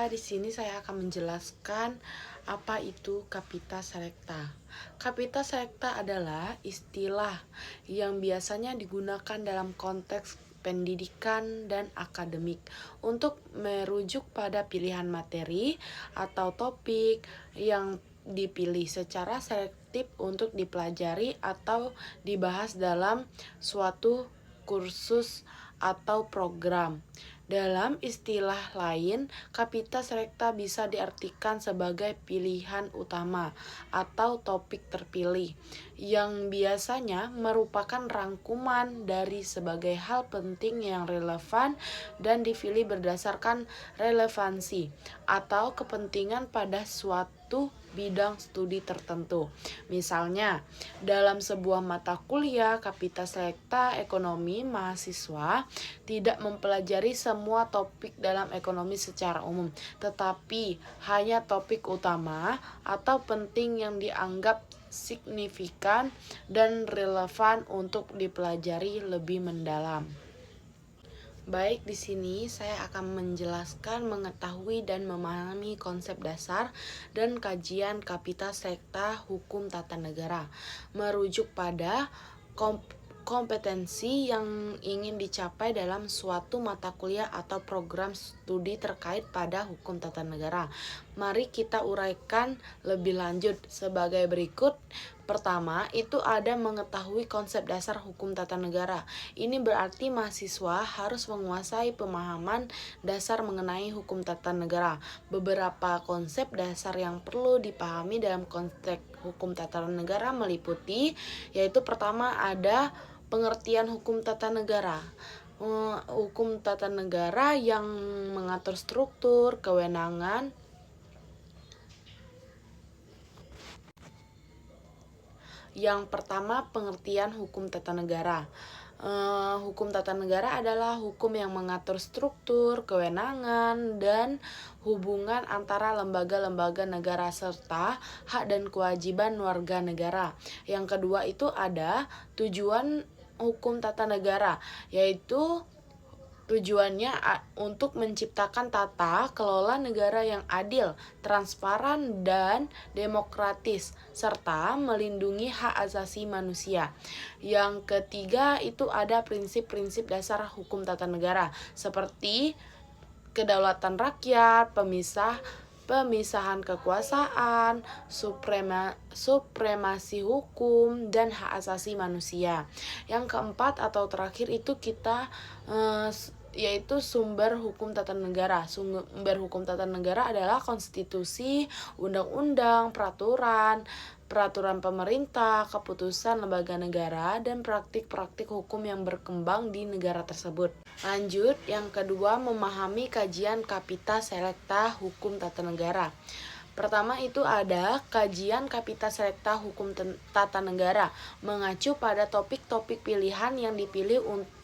di sini saya akan menjelaskan apa itu Capita Selecta. Capita Selecta adalah istilah yang biasanya digunakan dalam konteks pendidikan dan akademik untuk merujuk pada pilihan materi atau topik yang dipilih secara selektif untuk dipelajari atau dibahas dalam suatu kursus atau program. Dalam istilah lain, Capita Selecta bisa diartikan sebagai pilihan utama atau topik terpilih yang biasanya merupakan rangkuman dari sebagai hal penting yang relevan dan dipilih berdasarkan relevansi atau kepentingan pada suatu bidang studi tertentu. Misalnya, dalam sebuah mata kuliah Capita Selecta ekonomi, mahasiswa tidak mempelajari semua topik dalam ekonomi secara umum, tetapi hanya topik utama atau penting yang dianggap signifikan dan relevan untuk dipelajari lebih mendalam. Baik, di sini saya akan menjelaskan, mengetahui dan memahami konsep dasar dan kajian Capita Selecta Hukum Tata Negara, merujuk pada kompetensi yang ingin dicapai dalam suatu mata kuliah atau program studi terkait pada hukum tata negara. Mari kita uraikan lebih lanjut sebagai berikut. Pertama, itu ada mengetahui konsep dasar hukum tata negara. Ini berarti mahasiswa harus menguasai pemahaman dasar mengenai hukum tata negara. Beberapa konsep dasar yang perlu dipahami dalam konteks hukum tata negara meliputi, yaitu pertama ada pengertian hukum tata negara. Hukum tata negara yang mengatur struktur, kewenangan, yang pertama, pengertian hukum tata negara. Hukum tata negara adalah hukum yang mengatur struktur, kewenangan, dan hubungan antara lembaga-lembaga negara serta hak dan kewajiban warga negara. Yang kedua itu ada tujuan hukum tata negara, yaitu tujuannya untuk menciptakan tata kelola negara yang adil, transparan, dan demokratis, serta melindungi hak asasi manusia. Yang ketiga itu ada prinsip-prinsip dasar hukum tata negara, seperti kedaulatan rakyat, pemisahan kekuasaan, supremasi hukum, dan hak asasi manusia. Yang keempat atau terakhir itu kita yaitu sumber hukum tata negara. Sumber hukum tata negara adalah konstitusi, undang-undang, peraturan pemerintah, keputusan lembaga negara, dan praktik-praktik hukum yang berkembang di negara tersebut. Lanjut, yang kedua, memahami kajian Capita Selecta Hukum Tata Negara. Pertama itu ada kajian Capita Selecta Hukum Tata Negara, mengacu pada topik-topik pilihan yang dipilih untuk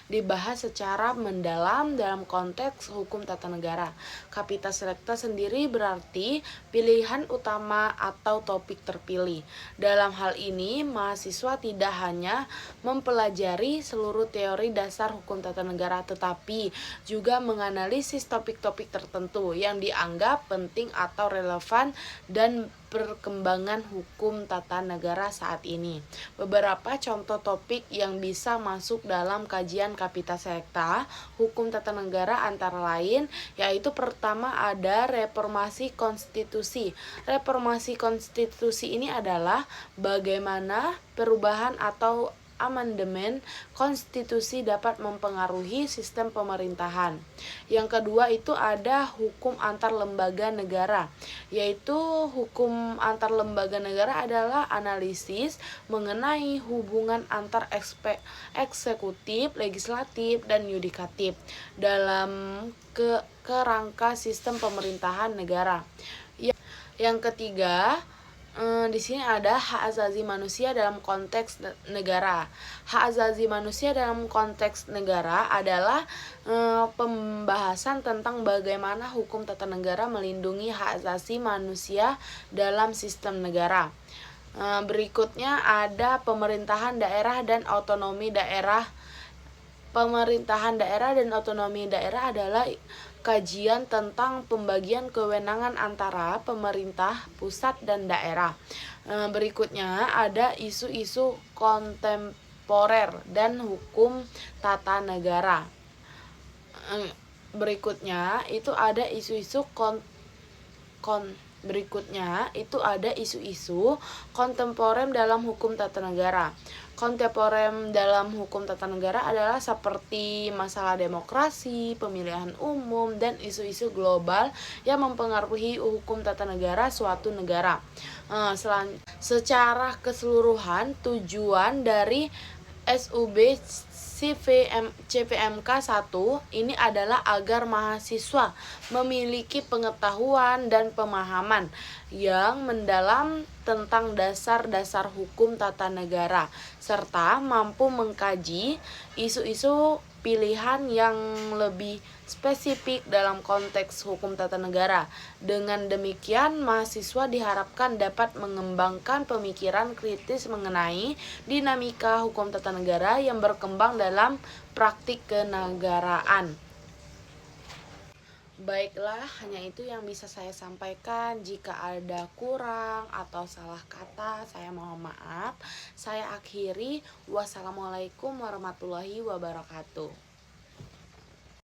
dibahas secara mendalam dalam konteks hukum tata negara. Capita Selecta sendiri berarti pilihan utama atau topik terpilih. Dalam hal ini, mahasiswa tidak hanya mempelajari seluruh teori dasar hukum tata negara, tetapi juga menganalisis topik-topik tertentu yang dianggap penting atau relevan dan perkembangan hukum tata negara saat ini. Beberapa contoh topik yang bisa masuk dalam kajian Capita Selecta Hukum Tata Negara antara lain yaitu pertama ada reformasi konstitusi. Reformasi konstitusi ini adalah bagaimana perubahan atau amandemen konstitusi dapat mempengaruhi sistem pemerintahan. Yang kedua itu ada hukum antar lembaga negara, yaitu hukum antar lembaga negara adalah analisis mengenai hubungan antar eksekutif, legislatif, dan yudikatif dalam kerangka sistem pemerintahan negara. Yang ketiga, di sini ada hak asasi manusia dalam konteks negara. Hak asasi manusia dalam konteks negara adalah pembahasan tentang bagaimana hukum tata negara melindungi hak asasi manusia dalam sistem negara. Berikutnya ada pemerintahan daerah dan otonomi daerah. Pemerintahan daerah dan otonomi daerah adalah kajian tentang pembagian kewenangan antara pemerintah pusat dan daerah. Berikutnya ada isu-isu kontemporer dan hukum tata negara. Berikutnya itu ada isu-isu kontemporer dalam hukum tata negara. Kontemporer dalam hukum tata negara adalah seperti masalah demokrasi, pemilihan umum, dan isu-isu global yang mempengaruhi hukum tata negara suatu negara. Secara keseluruhan, tujuan dari SUB CPMK 1 ini adalah agar mahasiswa memiliki pengetahuan dan pemahaman yang mendalam tentang dasar-dasar hukum tata negara serta mampu mengkaji isu-isu pilihan yang lebih spesifik dalam konteks hukum tata negara. Dengan demikian, mahasiswa diharapkan dapat mengembangkan pemikiran kritis mengenai dinamika hukum tata negara yang berkembang dalam praktik kenegaraan. Baiklah, hanya itu yang bisa saya sampaikan. Jika ada kurang atau salah kata, saya mohon maaf. Saya akhiri. Wassalamualaikum warahmatullahi wabarakatuh.